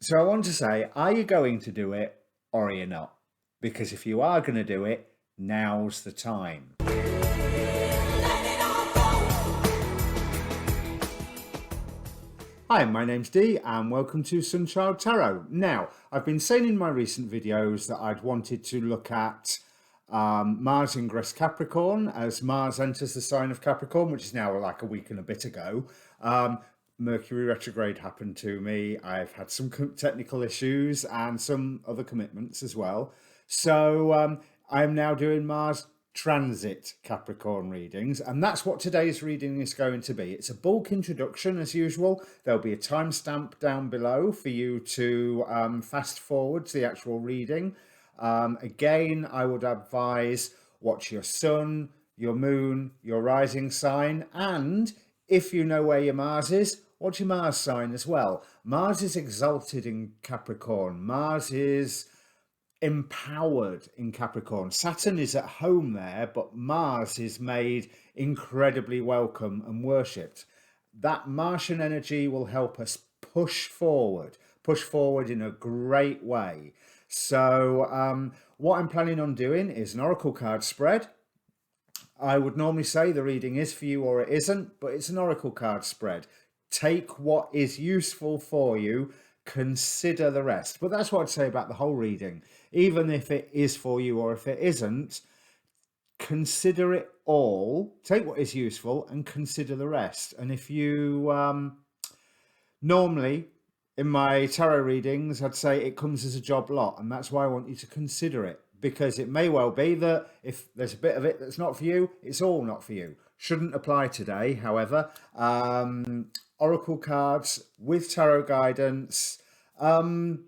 So I want to say, are you going to do it or are you not? Because if you are going to do it, now's the time. Hi, my name's Dee and welcome to Untitled Tarot. Now, I've been saying in my recent videos that I'd wanted to look at Mars ingress Capricorn as Mars enters the sign of Capricorn, which is now like a week and a bit ago. Mercury retrograde happened to me. I've had some technical issues and some other commitments as well. So I'm now doing Mars transit Capricorn readings, and that's what today's reading is going to be. It's a bulk introduction as usual. There'll be a timestamp down below for you to fast forward to the actual reading. Again, I would advise watch your sun, your moon, your rising sign, and if you know where your Mars is, watch your Mars sign as well. Mars is exalted in Capricorn. Mars is empowered in Capricorn. Saturn is at home there, but Mars is made incredibly welcome and worshipped. That Martian energy will help us push forward in a great way. So what I'm planning on doing is an oracle card spread. I would normally say the reading is for you or it isn't, but it's an oracle card spread. Take what is useful for you, consider the rest. But that's what I'd say about the whole reading. Even if it is for you or if it isn't, consider it all. Take what is useful and consider the rest. And if you normally in my tarot readings, I'd say it comes as a job lot, and that's why I want you to consider it, because it may well be that if there's a bit of it that's not for you, it's all not for you. Shouldn't apply today, however. Oracle cards with tarot guidance. You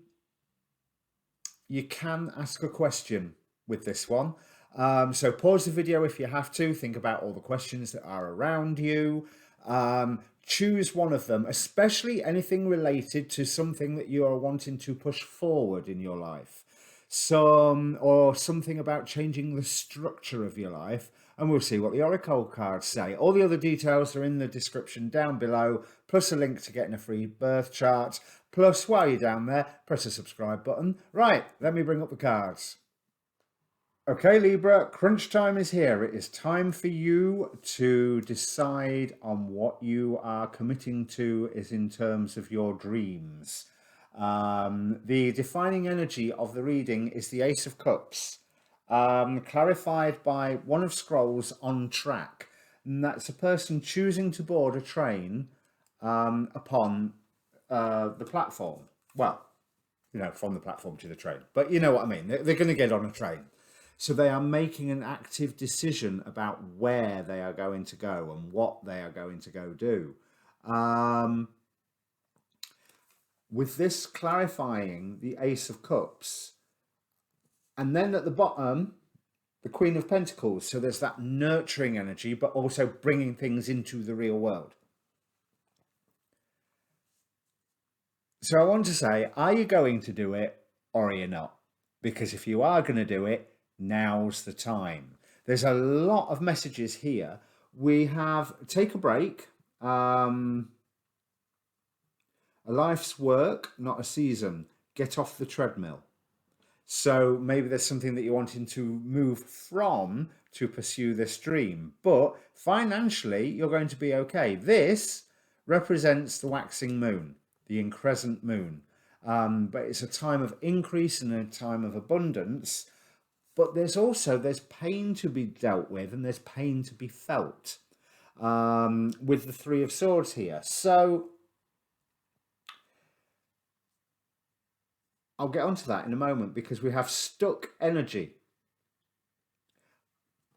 can ask a question with this one. So pause the video if you have to. Think about all the questions that are around you. Choose one of them, especially anything related to something that you are wanting to push forward in your life. Or something about changing the structure of your life, and we'll see what the oracle cards say. All the other details are in the description down below, plus a link to getting a free birth chart. Plus, while you're down there, press the subscribe button. Right, let me bring up the cards. Okay, Libra, crunch time is here. It is time for you to decide on what you are committing to is in terms of your dreams. The defining energy of the reading is the Ace of Cups, clarified by one of scrolls on track. And that's a person choosing to board a train upon the platform. Well, from the platform to the train. But you know what I mean. They're going to get on a train. So they are making an active decision about where they are going to go and what they are going to go do. With this clarifying the Ace of Cups, and then at the bottom, the Queen of Pentacles. So there's that nurturing energy, but also bringing things into the real world. So I want to say, are you going to do it or are you not? Because if you are going to do it, now's the time. There's a lot of messages here. We have take a break. A life's work, not a season. Get off the treadmill. So maybe there's something that you're wanting to move from to pursue this dream. But financially, you're going to be okay. This represents the waxing moon, the increscent moon. But it's a time of increase and a time of abundance. But there's pain to be dealt with and there's pain to be felt with the Three of Swords here. So I'll get onto that in a moment because we have stuck energy.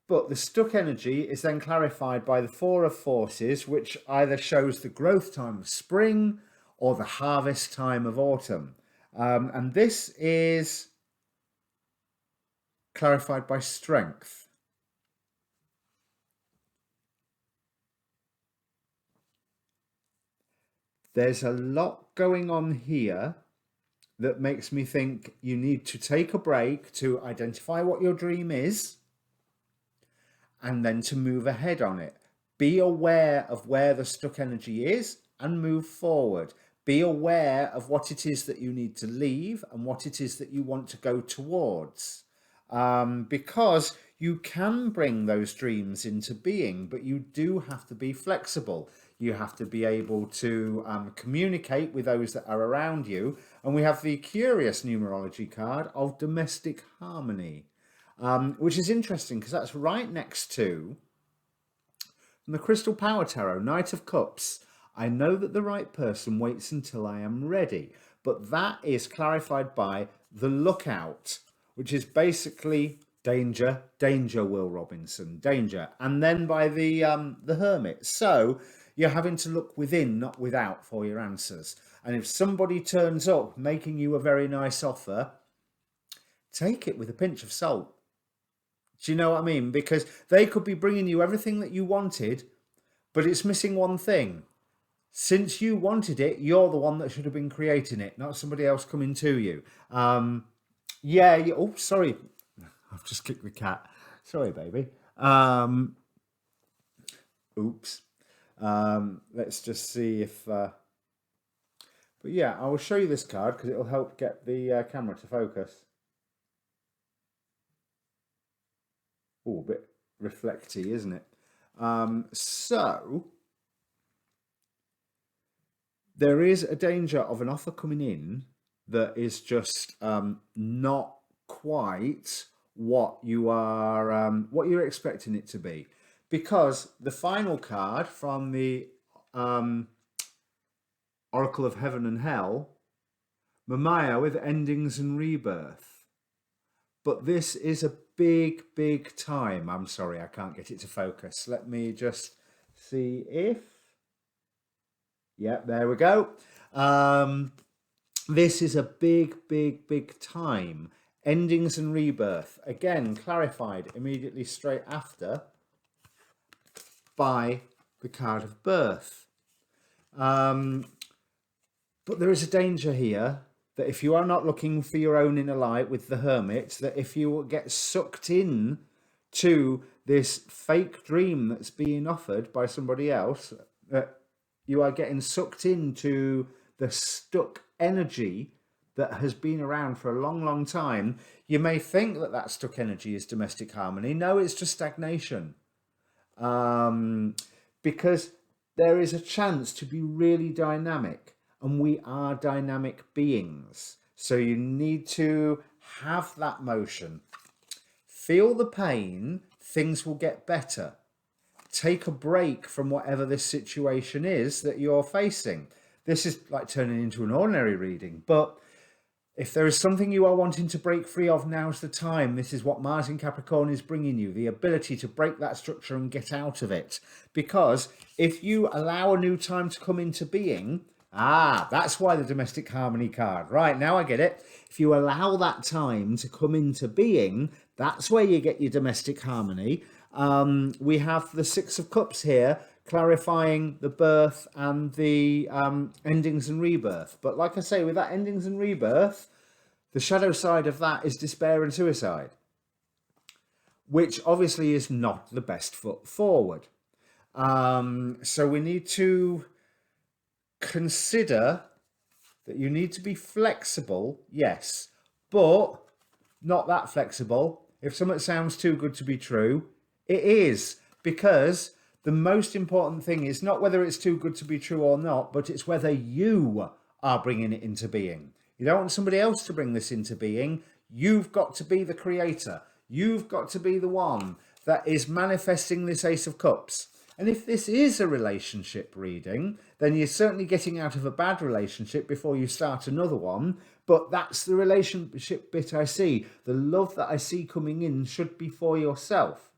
But the stuck energy is then clarified by the Four of Forces, which either shows the growth time of spring or the harvest time of autumn. And this is clarified by strength. There's a lot going on here that makes me think you need to take a break to identify what your dream is and then to move ahead on it. Be aware of where the stuck energy is and move forward. Be aware of what it is that you need to leave and what it is that you want to go towards. Because you can bring those dreams into being, but you do have to be flexible. You have to be able to communicate with those that are around you. And we have the curious numerology card of domestic harmony, which is interesting because that's right next to the Crystal Power Tarot, Knight of Cups. I know that the right person waits until I am ready, but that is clarified by the Lookout, which is basically danger, danger, Will Robinson, danger, and then by the Hermit. So you're having to look within, not without, for your answers. And if somebody turns up making you a very nice offer, take it with a pinch of salt. Do you know what I mean? Because they could be bringing you everything that you wanted, but it's missing one thing. Since you wanted it, you're the one that should have been creating it, not somebody else coming to you. Oh, sorry. I've just kicked the cat. Sorry, baby. Oops. Let's just see if... But yeah, I will show you this card because it'll help get the camera to focus. Oh, a bit reflecty, isn't it? So... there is a danger of an offer coming in that is just not quite what you are, what you're expecting it to be, because the final card from the Oracle of Heaven and Hell, Mamaia with endings and rebirth. But this is a big, big time. I'm sorry, I can't get it to focus. Let me just see if... Yep, there we go. This is a big, big, big time. Endings and rebirth. Again, clarified immediately straight after by the card of birth. But there is a danger here that if you are not looking for your own inner light with the Hermit, that if you get sucked in to this fake dream that's being offered by somebody else, you are getting sucked into the stuck energy that has been around for a long, long time. You may think that that stuck energy is domestic harmony. No, it's just stagnation. Because there is a chance to be really dynamic, and we are dynamic beings. So you need to have that motion. Feel the pain, things will get better. Take a break from whatever this situation is that you're facing. This is like turning into an ordinary reading, but if there is something you are wanting to break free of, now's the time. This is what Mars in Capricorn is bringing you, the ability to break that structure and get out of it. Because if you allow a new time to come into being, that's why the domestic harmony card. Right, now I get it. If you allow that time to come into being, that's where you get your domestic harmony. We have the Six of Cups here, clarifying the birth and the endings and rebirth. But like I say, with that endings and rebirth, the shadow side of that is despair and suicide, which obviously is not the best foot forward. So we need to consider that you need to be flexible, yes, but not that flexible. If something sounds too good to be true, it is, because the most important thing is not whether it's too good to be true or not, but it's whether you are bringing it into being. You don't want somebody else to bring this into being. You've got to be the creator. You've got to be the one that is manifesting this Ace of Cups. And if this is a relationship reading, then you're certainly getting out of a bad relationship before you start another one. But that's the relationship bit I see. The love that I see coming in should be for yourself.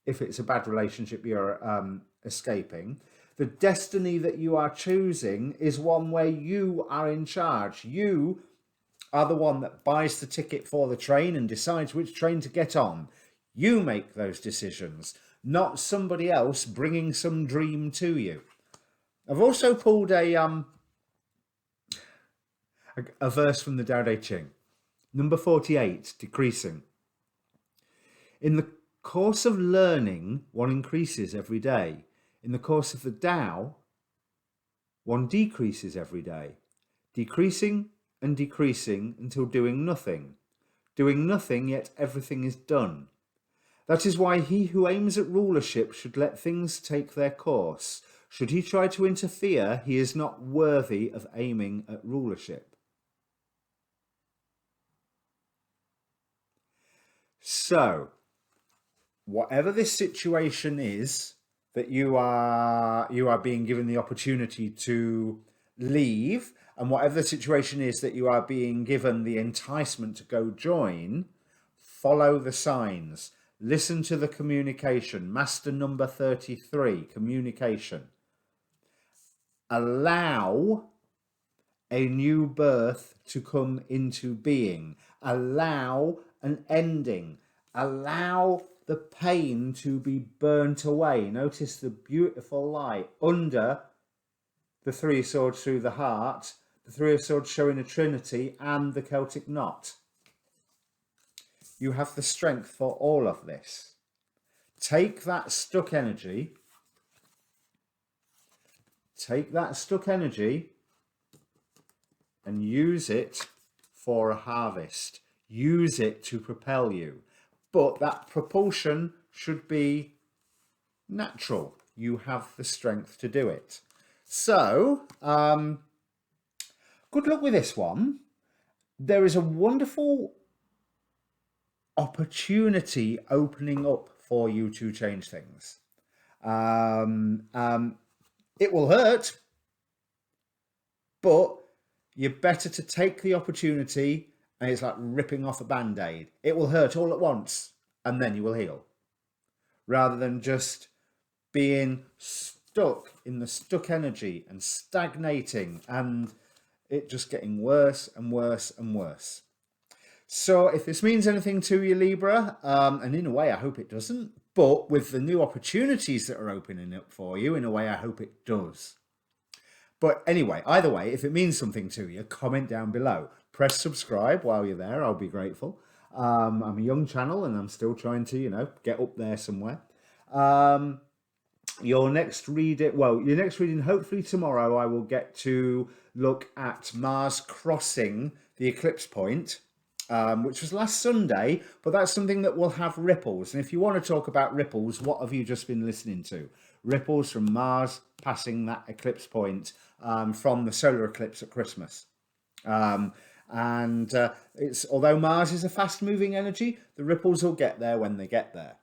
If it's a bad relationship you're escaping, the destiny that you are choosing is one where you are in charge. You are the one that buys the ticket for the train and decides which train to get on. You make those decisions, not somebody else bringing some dream to you. I've also pulled a verse from the Tao Te Ching, number 48, decreasing. In the course of learning, one increases every day. In the course of the Tao, one decreases every day. decreasing and decreasing until doing nothing. Doing nothing, yet everything is done. That is why he who aims at rulership should let things take their course. Should he try to interfere, he is not worthy of aiming at rulership. So, whatever this situation is that you are being given the opportunity to leave, and whatever the situation is that you are being given the enticement to go join, follow the signs. Listen to the communication. Master number 33, communication. Allow a new birth to come into being. Allow an ending. Allow the pain to be burnt away. Notice the beautiful light under the three swords through the heart, the three of swords showing a trinity, and the Celtic knot. You have the strength for all of this. Take that stuck energy. Take that stuck energy and use it for a harvest. Use it to propel you. But that propulsion should be natural. You have the strength to do it. So, good luck with this one. There is a wonderful opportunity opening up for you to change things. It will hurt, but you're better to take the opportunity, and it's like ripping off a band-aid. It will hurt all at once, and then you will heal. Rather than just being stuck in the stuck energy and stagnating, and it just getting worse and worse and worse. So if this means anything to you, Libra, and in a way I hope it doesn't, but with the new opportunities that are opening up for you, in a way I hope it does. But anyway, either way, if it means something to you, comment down below. Press subscribe while you're there, I'll be grateful. I'm a young channel and I'm still trying to, get up there somewhere. Your next reading, hopefully tomorrow, I will get to look at Mars crossing the eclipse point, which was last Sunday, but that's something that will have ripples. And if you want to talk about ripples, what have you just been listening to? Ripples from Mars passing that eclipse point from the solar eclipse at Christmas. It's although Mars is a fast-moving energy, the ripples will get there when they get there.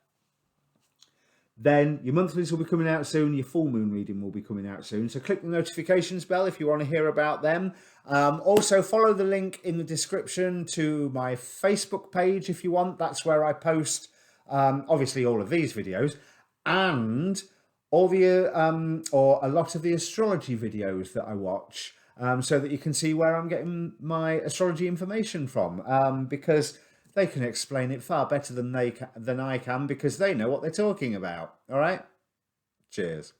Then your monthlies will be coming out soon. Your full moon reading will be coming out soon. So click the notifications bell if you want to hear about them. Also follow the link in the description to my Facebook page if you want. That's where I post obviously all of these videos and all the or a lot of the astrology videos that I watch, so that you can see where I'm getting my astrology information from, because they can explain it far better than I can, because they know what they're talking about. All right? Cheers.